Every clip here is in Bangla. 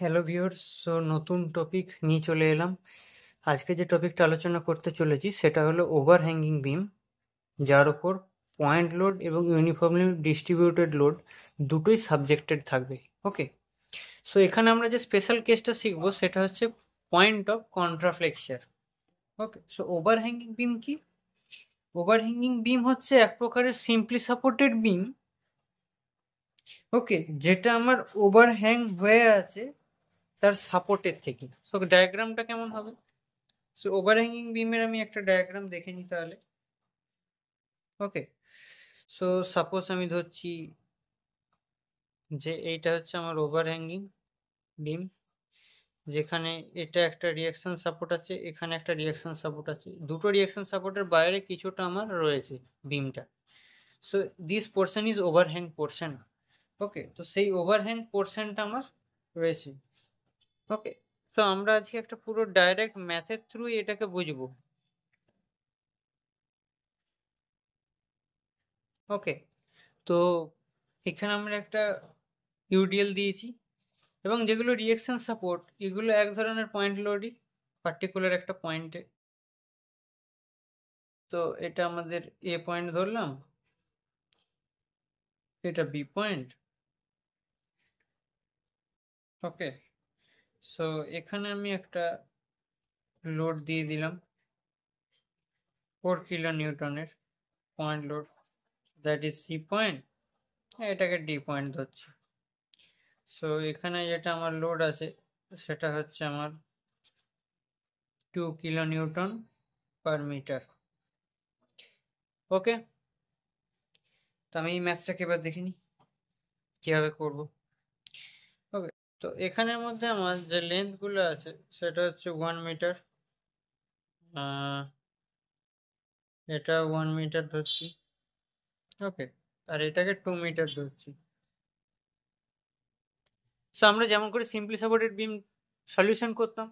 হ্যালো ভিউয়ার্স, নতুন টপিক নিয়ে চলে এলাম। আজকে যে টপিকটা আলোচনা করতে চলেছি সেটা হলো ওভার হ্যাঙ্গিং বিম, যার ওপর পয়েন্ট লোড এবং ইউনিফর্মলি ডিস্ট্রিবিউটেড লোড দুটোই সাবজেক্টেড থাকবে। ওকে, এখানে আমরা যে স্পেশাল কেসটা শিখবো সেটা হচ্ছে point of contraflexure. Okay, over hanging beam কি? ওভার হ্যাঙ্গিং বিম হচ্ছে এক প্রকারের সিম্পলি সাপোর্টেড বিম, ওকে, যেটা আমার ওভার হ্যাং হয়ে আছে তার সাপোর্টের থেকে। ডায়াগ্রামটা কেমন হবে? ওভারহ্যাঙ্গিং বিমের আমি একটা ডায়াগ্রাম দেখে নিই তাহলে। ওকে, সাপোজ আমি ধরছি যে এইটা হচ্ছে আমার ওভারহ্যাঙ্গিং বিম, যেখানে এটা একটা রিয়াকশন সাপোর্ট আছে, এখানে একটা রিয়াকশন সাপোর্ট আছে, দুটো রিয়াকশন সাপোর্টের বাইরে কিছুটা আমার রয়েছে বিমটা। This portion is overhang portion. Okay, তো সেই ওভারহ্যাং পোর্শনটা আমার রয়েছে। ওকে, তো আমরা আজকে একটা পুরো ডাইরেক্ট ম্যাথের থ্রু এটাকে বুঝবো। ওকে, তো এখানে আমরা একটা ইউডিএল দিয়েছি এবং যেগুলো রিয়েকশন সাপোর্ট এগুলো এক ধরনের পয়েন্ট লোডই পার্টিকুলার একটা পয়েন্টে। তো এটা আমাদের এ পয়েন্ট ধরলাম, এটা বি পয়েন্ট। ওকে, সো এখানে আমি একটা লোড দিয়ে দিলাম 4 কিলো নিউটনের point load, that is C point. এটাকে ডি পয়েন্ট ধরছি। এখানে যেটা আমার লোড আছে সেটা হচ্ছে আমার 2 কিলো নিউটন পার মিটার। ওকে, তো আমি এই ম্যাথটাকে এবার দেখিনি কিভাবে করব। ওকে, তো এখানের মধ্যে আমার যে লেন্থ গুলো আছে সেটা হচ্ছে 1 মিটার, এটা 1 মিটার ধরছি। ওকে, আর এটাকে 2 মিটার ধরছি। আমরা যেমন করে সিম্পলি সাপোর্টেড বিম সলিউশন করতাম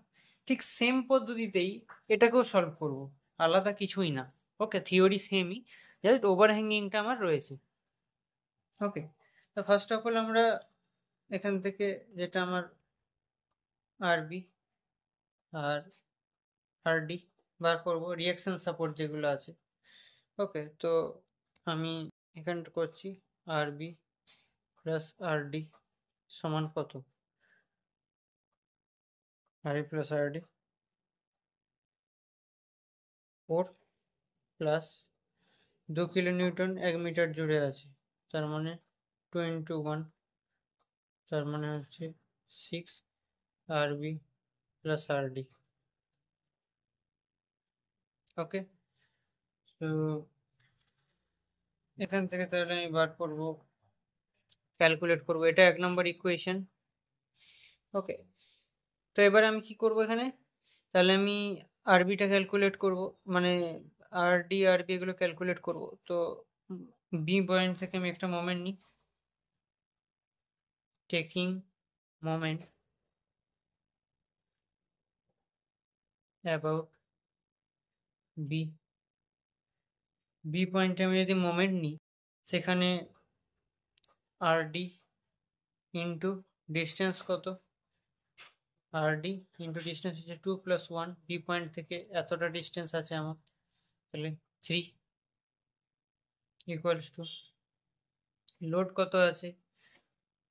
ঠিক সেম পদ্ধতিতেই এটাকেও সলভ করব, আলাদা কিছুই না। ওকে, থিওরি সেমই, জাস্ট ওভার হ্যাঙ্গিংটা আমার রয়েছে। ওকে, তো ফার্স্ট অফ অল আমরা এখান থেকে যেটা আমার আরবি আর আরডি বার করব, রিয়াকশন সাপোর্ট যেগুলো আছে। ওকে, তো আমি এখানটা করছি আরবি প্লাস আরডি সমান কত? RB plus RD 4 plus 2 kilo newton 1 metre জুড়ে আছে, তার মানে 2 ইন্টু 1, তার মানে হচ্ছে 6 আরবি প্লাস আরডি। ওকে, তো এখান থেকে তাহলে আমি বার করব, ক্যালকুলেট করব, এটা 1 নম্বর ইকুয়েশন। ওকে, তো এবার আমি কি করব এখানে, তাহলে আমি আরবিটা ক্যালকুলেট করব, মানে আরডি আরবি এগুলো ক্যালকুলেট করব। তো বি পয়েন্ট থেকে আমি একটা মোমেন্ট নিই, taking moment about B. B পয়েন্টে আমি যদি মোমেন্ট নিই সেখানে আরডি ইন্টু ডিস্টেন্স কত, আরডি ইন্টু ডিস্টেন্স হচ্ছে 2 প্লাস 1, বি পয়েন্ট থেকে এতটা ডিস্টেন্স আছে আমার, তাহলে 3 ইকুয়ালস টু লোড কত আছে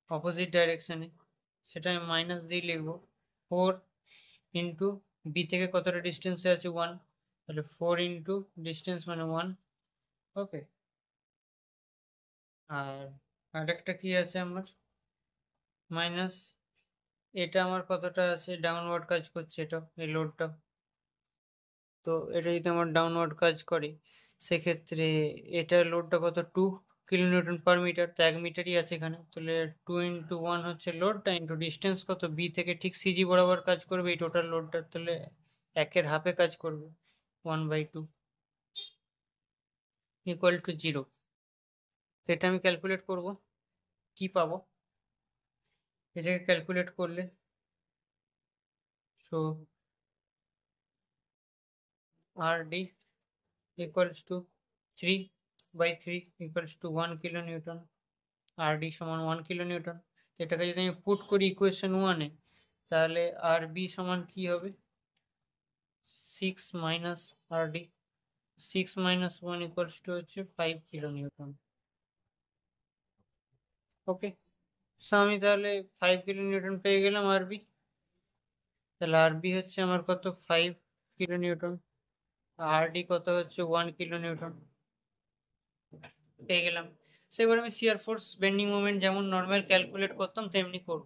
অপোজিট ডাইরেকশনে, সেটা আমি মাইনাস দিয়ে লিখবো 4 ইন্টু বি থেকে কতটা ডিস্টেন্সে আছে 1, তাহলে 4 ইন্টু ডিস্টেন্স মানে 1। ওকে, আর আরেকটা কি আছে আমার মাইনাস, এটা আমার কতটা আছে ডাউনওয়ার্ড কাজ করছে, এটা এই লোডটা, তো এটা যদি আমার ডাউনওয়ার্ড কাজ করে সেক্ষেত্রে এটার লোডটা কত 2 কিলো নিউটন পার মিটার, তো 1 মিটারই আছে এখানে, তাহলে 2 ইন্টু 1 হচ্ছে লোডটা ইন্টু ডিস্টেন্স কত বি থেকে ঠিক সিজি বরাবর কাজ করবে এই টোটাল লোডটা, তাহলে 1-এর হাফে কাজ করবে 1/2 ইকুয়াল টু 0। এটা আমি ক্যালকুলেট করব, কি পাবো এটাকে ক্যালকুলেট করলে, so RD equals to 3/3 equals to 1 kilo Newton, RD সমান 1 কিলো নিউটন। এটাকে যদি আমি পুট করি ইকুয়েশন 1-এ তাহলে আর বি সমান কি হবে, 6 minus R D, 6 minus 1 equals to হচ্ছে 5 কিলো নিউটন। ওকে, সো আমি তাহলে 5 কিলো নিউটন পেয়ে গেলাম আরবি। তাহলে আরবি হচ্ছে আমার কত, 5 কিলো নিউটন, আর ডি কত হচ্ছে 1 কিলো নিউটন পেয়ে গেলাম। সেবার আমি শিয়ার ফোর্স বেন্ডিং মোমেন্ট যেমন নর্মাল ক্যালকুলেট করতাম তেমনি করব।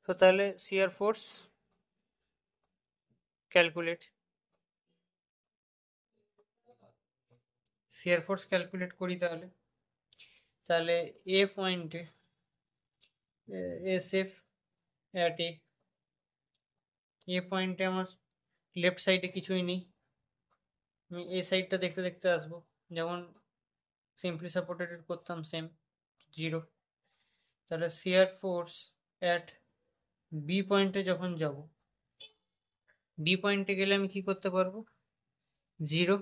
তো তাহলে shear force calculate, shear force calculate করি তাহলে। তাহলে এ পয়েন্টে এস এফ অ্যাট এ পয়েন্টে আমার লেফট সাইডে কিছুই নেই, আমি এই সাইডটা দেখতে দেখতে আসবো, যেমন সিম্পলি সাপোর্টেড করতাম সেম, 0। তাহলে শিয়ার ফোর্স অ্যাট বি পয়েন্টে যখন যাব, বি পয়েন্টে গেলে আমি কি করতে পারবো, 0।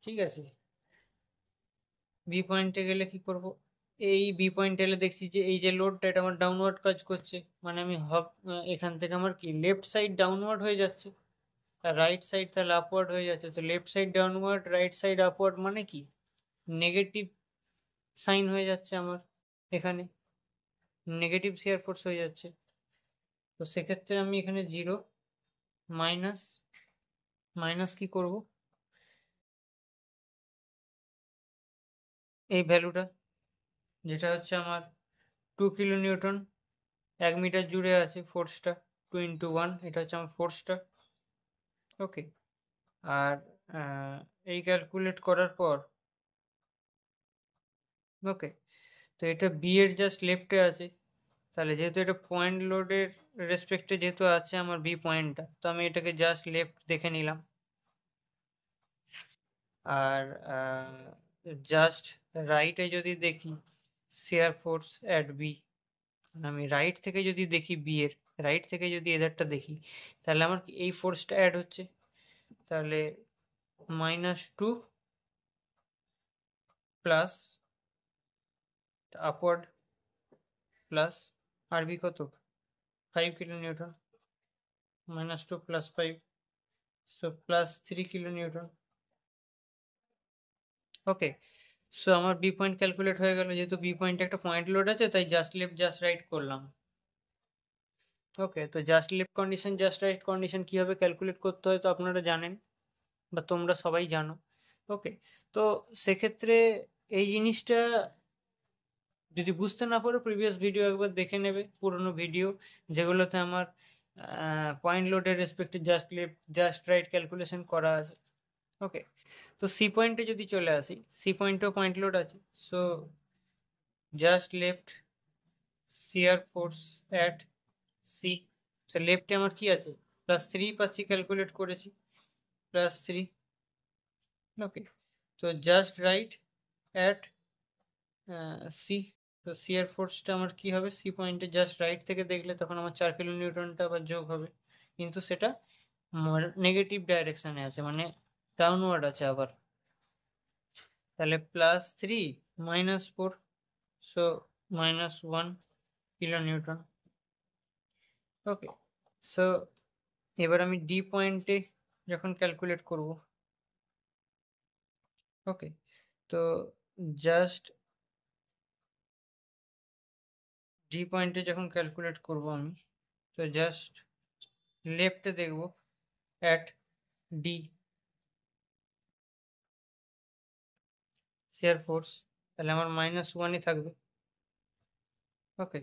ঠিক আছে, বি পয়েন্টে গেলে কি করব, এই বি পয়েন্টে এলে দেখছি যে এই যে লোডটা এটা আমার ডাউনওয়ার্ড কাজ করছে, মানে আমি এখান থেকে আমার কি লেফট সাইড ডাউনওয়ার্ড হয়ে যাচ্ছে, আর রাইট সাইড তাহলে আপওয়ার্ড হয়ে যাচ্ছে। তো left side downward, right side upward মানে কি, নেগেটিভ সাইন হয়ে যাচ্ছে আমার, এখানে নেগেটিভ শিয়ার ফোর্স হয়ে যাচ্ছে। তো সেক্ষেত্রে আমি এখানে 0 মাইনাস, মাইনাস কি করব, এই ভ্যালুটা যেটা হচ্ছে আমার 2 কিলো নিউটন, 1 মিটার জুড়ে আছে ফোর্সটা, 2 ইন্টু 1, এটা হচ্ছে আমার ফোর্সটা। ওকে, আর এই ক্যালকুলেট করার পর, ওকে, তো এটা বি এর জাস্ট লেফটে আছে, তাহলে যেহেতু এটা পয়েন্ট লোডের রেসপেক্টে যেহেতু আছে আমার বি পয়েন্টটা, তো আমি এটাকে জাস্ট লেফট দেখে নিলাম। আর জাস্ট রাইটে যদি দেখি শিয়ার ফোর্স অ্যাট বি, আমি রাইট থেকে যদি দেখি বি এর, রাইট থেকে যদি এধারটা দেখি, তাহলে আমার এই ফোর্সটা অ্যাড হচ্ছে, তাহলে -2 প্লাস আপওয়ার্ড প্লাস আরবি কত, 5 kilo newton, -2 plus 5, so +3 kilo newton. Okay, so আমার বি পয়েন্ট ক্যালকুলেট হয়ে গেল, যেহেতু বি পয়েন্টে একটা পয়েন্ট লোড আছে তাই জাস্ট লেফট জাস্ট রাইট করলাম। ওকে, তো just left condition just right condition কীভাবে ক্যালকুলেট করতে হয় তো আপনারা জানেন, বা তোমরা সবাই জানো। ওকে, তো সেক্ষেত্রে এই জিনিসটা যদি বুঝতে না পারো প্রিভিয়াস ভিডিও একবার দেখে নেবে, পুরনো ভিডিও যেগুলোতে আমার পয়েন্ট লোডের রেসপেক্টে just left just right calculation করা আছে। ওকে, তো সি পয়েন্টে যদি চলে আসি, সি পয়েন্টেও পয়েন্ট লোড আছে, so just left shear force at C, so লেফটে আমার কি আছে, +3 পাচ্ছি, ক্যালকুলেট করেছি +3। ওকে, তো জাস্ট রাইট অ্যাট সি, তো সি এর ফোর্সটা আমার কি হবে, সি পয়েন্টে জাস্ট রাইট থেকে দেখলে তখন আমার 4 কিলো নিউটনটা আবার যোগ হবে, কিন্তু সেটা নেগেটিভ ডাইরেকশানে আছে, মানে ডাউনওয়ার্ড আছে আবার। তাহলে +3 -4, so -1 kilo newton. Okay, so এবার আমি ডি পয়েন্টে যখন ক্যালকুলেট করব, ওকে, তো জাস্ট ডি পয়েন্টে যখন ক্যালকুলেট করব আমি, তো জাস্ট লেফটে দেখব অ্যাট ডি শিয়ার ফোর্স, তাহলে আমার -1ই থাকবে। ওকে,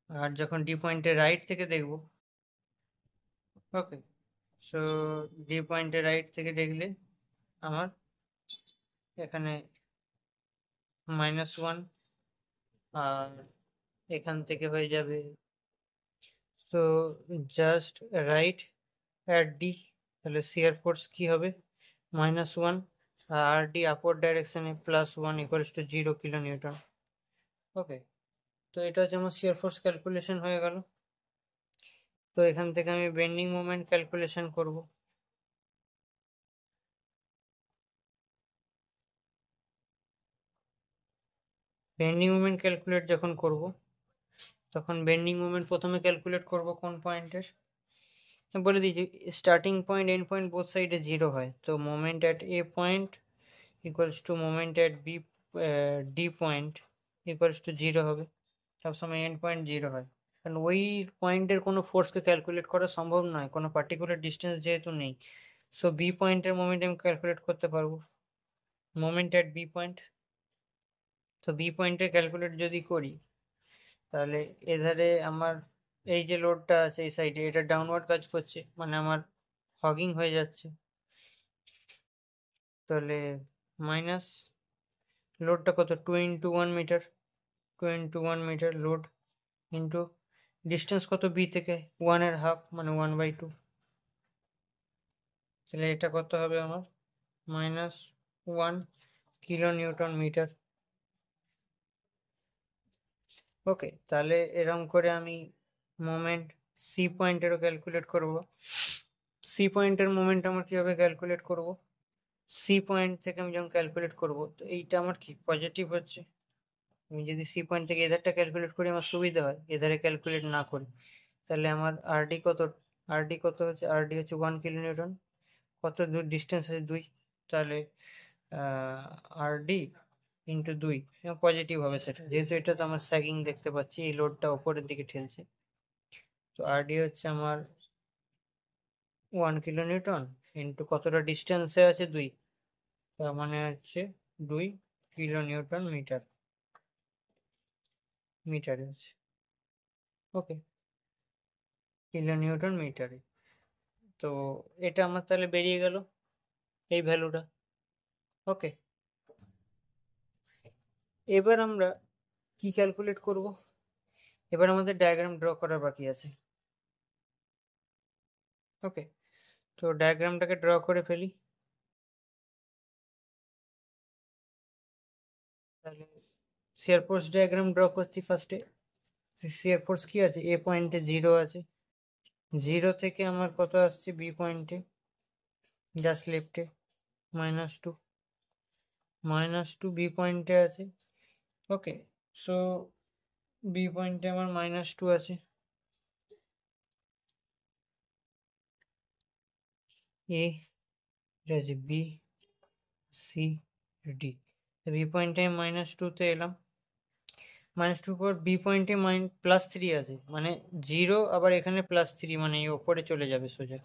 আর যখন ডি পয়েন্টে রাইট থেকে দেখব, ওকে, সো ডি পয়েন্টে রাইট থেকে দেখলে আমার এখানে -1, আর এখান থেকে হয়ে যাবে, so just right at D, তাহলে শিয়ার ফোর্স কি হবে, -1, আর ডি আপওয়ার্ড ডাইরেকশনে +1 ইকুয়ালস টু 0 কিলো নিউটন। ওকে, তো এটা হচ্ছে আমার শিয়ার ফোর্স ক্যালকুলেশন হয়ে গেল। তো এখান থেকে আমি বেন্ডিং মোমেন্ট ক্যালকুলেশন করব। বেন্ডিং মোমেন্ট ক্যালকুলেট যখন করব, তখন বেন্ডিং মোমেন্ট প্রথমে ক্যালকুলেট করব কোন পয়েন্টের, বলে দিয়েছি starting point end point both সাইডে 0 হয়, তো moment at A point equals to moment at B D point equals to 0 হবে, সবসময় এন্ড পয়েন্ট 0 হয়, কারণ ওই পয়েন্টের কোনো ফোর্সকে ক্যালকুলেট করা সম্ভব নয়, কোনো পার্টিকুলার ডিস্টেন্স যেহেতু নেই। সো বি পয়েন্টের মোমেন্ট আমি ক্যালকুলেট করতে পারবো, মোমেন্ট অ্যাট বি পয়েন্ট। তো বি পয়েন্টের ক্যালকুলেট যদি করি তাহলে এধারে আমার এই যে লোডটা আছে এই সাইডে, এটা ডাউনওয়ার্ড কাজ করছে, মানে আমার হগিং হয়ে যাচ্ছে, তাহলে মাইনাস লোডটা কত 2 × 1 metre, 2 × 1 metre load into distance কত বি থেকে 1.5 মানে 1/2, তাহলে এটা কত হবে আমার -1 কিলো নিউটন মিটার। ওকে, তাহলে এরকম করে আমি মোমেন্ট সি পয়েন্টেরও ক্যালকুলেট করব। সি পয়েন্টের মোমেন্ট আমার কীভাবে ক্যালকুলেট করব, সি পয়েন্ট থেকে আমি যখন ক্যালকুলেট করব তো এইটা আমার কি পজিটিভ হচ্ছে, আমি যদি সি পয়েন্ট থেকে এধারটা ক্যালকুলেট করি আমার সুবিধা হয়, এধারে ক্যালকুলেট না করি, তাহলে আমার আরডি কত হচ্ছে, আরডি হচ্ছে 1 কিলো নিউটন, কত দূর ডিস্টেন্স আছে 2, তাহলে আরডি ইন্টু 2 পজিটিভ হবে সেটা, যেহেতু এটা তো আমার স্যাগিং দেখতে পাচ্ছি, এই লোডটা ওপরের দিকে ঠেলছে, তো আরডি হচ্ছে আমার 1 কিলো নিউটন ইন্টু কতটা ডিস্টেন্সে আছে 2, তার মানে হচ্ছে 2 কিলো নিউটন মিটারে আছে। ওকে, কিলো নিউটন মিটারে, তো এটা আমার তাহলে বেরিয়ে গেল এই ভ্যালুটা। ওকে, এবার আমরা কি ক্যালকুলেট করব, এবার আমাদের ডায়াগ্রাম ড্র করার বাকি আছে। ওকে, তো ডায়াগ্রামটাকে ড্র করে ফেলি, তাহলে শিয়ার ফোর্স ডায়াগ্রাম ড্র করছি ফার্স্টে। শিয়ার ফোর্স কি আছে, এ পয়েন্টে 0 আছে, 0 থেকে আমার কত আসছে বি পয়েন্টে, জাস্ট লেফটে -2, -2 বি পয়েন্টে আছে। ওকে, সো বি পয়েন্টে আমার -2 আছে, এ এটা আছে বি সি ডি, বি পয়েন্টে আমি -2তে এলাম, -2 পর বি পয়েন্টে +3 আছে, মানে 0 আবার এখানে +3, মানে এই ওপরে চলে যাবে সোজা,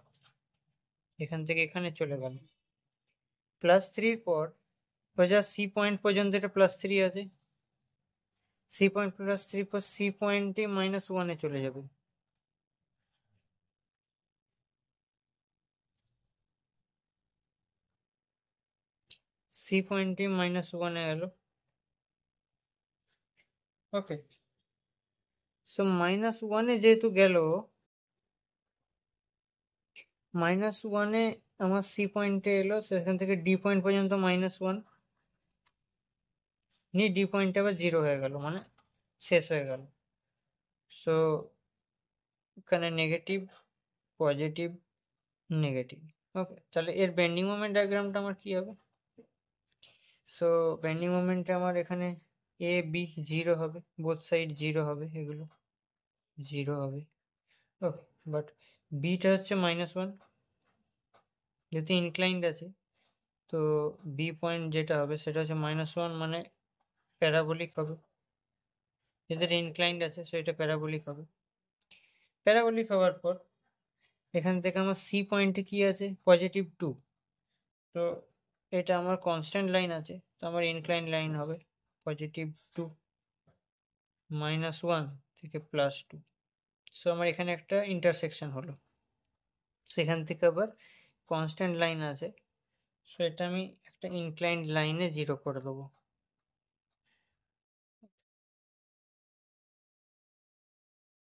এখান থেকে এখানে চলে গেল, +3 পর সোজা সি পয়েন্ট পর্যন্ত এটা +3 আছে, সি পয়েন্ট +3 পর সি পয়েন্টে -1-এ চলে যাবে, সি পয়েন্টে -1-এ গেল। ওকে, সো -1-এ যেহেতু গেল, -1-এ আমার সি পয়েন্টে এলো, সেখান থেকে ডি পয়েন্ট পর্যন্ত -1 নিয়ে ডি পয়েন্টে আবার 0 হয়ে গেল, মানে শেষ হয়ে গেল। সো এখানে নেগেটিভ পজিটিভ নেগেটিভ। ওকে, তাহলে এর বেন্ডিং মোমেন্ট ডায়াগ্রামটা আমার কি হবে, সো বেন্ডিং মোমেন্টটা আমার এখানে এ বি 0 হবে, বোথ সাইড 0 হবে, এগুলো 0 হবে। ওকে, বাট বিটা হচ্ছে -1, যেহেতু ইনক্লাইন্ড আছে, তো বি পয়েন্ট যেটা হবে সেটা হচ্ছে -1, মানে প্যারাবোলিক হবে, এদের ইনক্লাইন্ড আছে, সো এটা প্যারাবোলিক হবে। প্যারাবোলিক হওয়ার পর এখান থেকে আমার সি পয়েন্টে কি আছে +2, তো এটা আমার কনস্ট্যান্ট লাইন আছে, তো আমার ইনক্লাইন্ড লাইন হবে +2 -1 থেকে +2, সো আমার এখানে একটা ইন্টারসেকশন হলো, সেখান থেকে আবার কনস্ট্যান্ট লাইন আছে, সো এটা আমি একটা ইনক্লাইন্ড লাইনে 0 করে দেবো।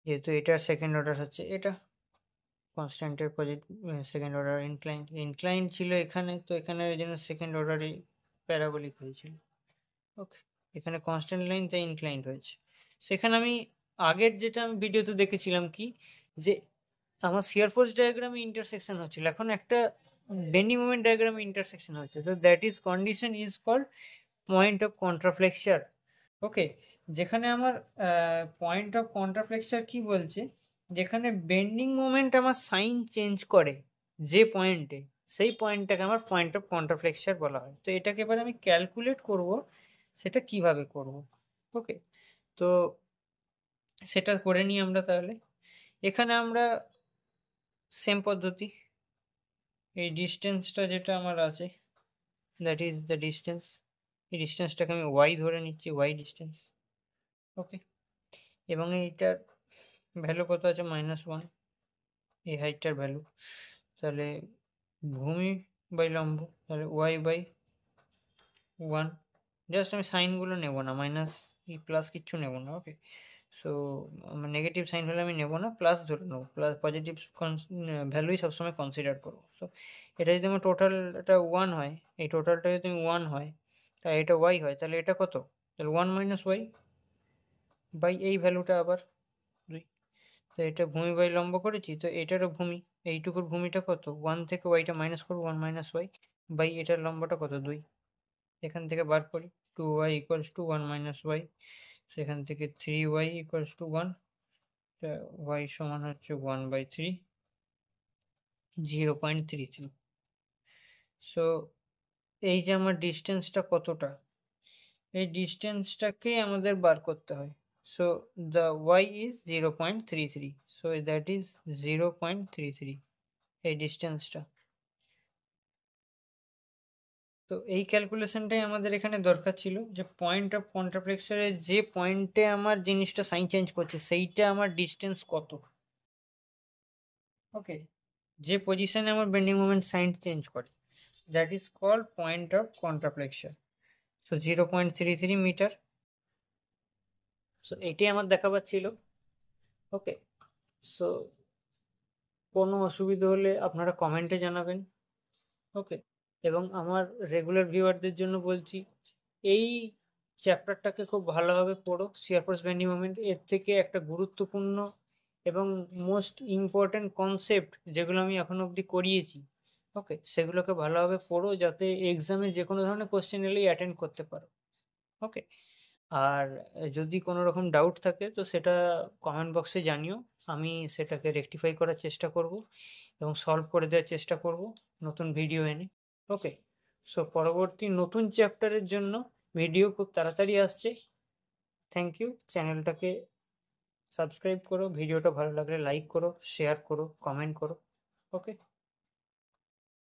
যেহেতু এটার সেকেন্ড অর্ডার হচ্ছে এটা, কনস্ট্যান্টের সেকেন্ড অর্ডার ইনক্লাইন ছিল এখানে, তো এখানে ওই জন্য সেকেন্ড অর্ডারই প্যারাবোলিক হয়েছিল। ওকে, এখানে কনস্ট্যান্ট লাইন তাই ইনক্লাইন্ড হয়েছে, সেখানে আমি আগের যেটা আমি ভিডিওতে দেখেছিলাম কি, যে আমার শিয়ার ফোর্স ডায়াগ্রামে ইন্টারসেকশন হচ্ছিল, এখন একটা বেন্ডিং মোমেন্ট ডায়াগ্রামে ইন্টারসেকশন হচ্ছে, তো that is condition is called point of contraflexure. Okay, যেখানে আমার পয়েন্ট অফ কন্ট্রাফ্লেক্সার কি বলছে, যেখানে বেন্ডিং মোমেন্ট আমার সাইন চেঞ্জ করে যে পয়েন্টে, সেই পয়েন্টটাকে আমার পয়েন্ট অফ কন্ট্রাফ্লেক্সার বলা হয়। তো এটাকে এবার আমি ক্যালকুলেট করব, সেটা কিভাবে করব। ওকে, তো সেটা করে নিই আমরা তাহলে। এখানে আমরা সেম পদ্ধতি, এই ডিস্টেন্সটা যেটা আমার আছে, দ্যাট ইজ দ্য ডিস্টেন্স, এই ডিস্টেন্সটাকে আমি ওয়াই ধরে নিচ্ছি, ওয়াই ডিস্টেন্স। ওকে, এবং এইটার ভ্যালু কত আছে, -1, এই হাইটটার ভ্যালু। তাহলে ভূমি বাই লম্ব, তাহলে y/1, জাস্ট আমি সাইনগুলো নেব না, মাইনাস ই প্লাস কিচ্ছু নেব না। ওকে, সো নেগেটিভ সাইন হলে আমি নেব না, প্লাস ধরে নেবো, প্লাস পজিটিভ ভ্যালুই সবসময় কনসিডার করবো। তো এটা যদি আমার টোটালটা 1 হয়, এই টোটালটা যদি 1 হয়, তাহলে এটা y হয়, তাহলে এটা কত, তাহলে 1 - y বাই এই ভ্যালুটা আবার 2। তো এটা ভূমি বাই লম্ব করেছি, তো এটারও ভূমি, এইটুকুর ভূমিটা কত, 1 থেকে ওয়াইটা মাইনাস করবো, 1 - y বাই এটার লম্বটা কত, 2। এখান থেকে বার করি, 2y = 1 - y, সেখান থেকে 3y = 1, y সমান হচ্ছে 1/3, 0.33। সো এই যে আমার ডিস্টেন্সটা কতটা, এই ডিস্টেন্সটাকেই আমাদের বার করতে হয়। So the y is 0.33, so that is 0.33 এই ডিস্টেন্সটা। তো এই ক্যালকুলেশনটাই আমাদের এখানে দরকার ছিল, যে পয়েন্ট অফ কন্ট্রাফ্লেক্সারে যে পয়েন্টে আমার জিনিসটা সাইন চেঞ্জ করছে, সেইটা আমার ডিস্টেন্স কত। ওকে, যে পজিশনে আমার বেন্ডিং মোমেন্ট সাইন চেঞ্জ করে, that is called point of contraflexure. So 0.33 metre. So এটি আমার দেখাবার ছিল। ওকে, সো কোনো অসুবিধা হলে আপনারা কমেন্টে জানাবেন। ওকে, এবং আমার রেগুলার ভিউয়ারদের জন্য বলছি, এই চ্যাপ্টারটাকে খুব ভালোভাবে পড়ো, শিয়ার ফোর্স বেন্ডিং মোমেন্ট। এর থেকে একটা গুরুত্বপূর্ণ এবং মোস্ট ইম্পর্ট্যান্ট কনসেপ্ট যেগুলো আমি এখনো অবধি করিয়েছি, ওকে, সেগুলোকে ভালোভাবে পড়ো, যাতে এক্সামে যে কোনো ধরনের কোশ্চেন এলেই অ্যাটেন্ড করতে পারো। ওকে, আর যদি কোনো রকম ডাউট থাকে তো সেটা কমেন্ট বক্সে জানিও, আমি সেটাকে রেকটিফাই করার চেষ্টা করব এবং সলভ করে দেওয়ার চেষ্টা করব নতুন ভিডিও এনে। ওকে, সো পরবর্তী নতুন চ্যাপ্টারের জন্য ভিডিও খুব তাড়াতাড়ি আসছে। থ্যাংক ইউ, চ্যানেলটাকে সাবস্ক্রাইব করো, ভিডিওটা ভালো লাগলে লাইক করো, শেয়ার করো, কমেন্ট করো। ওকে।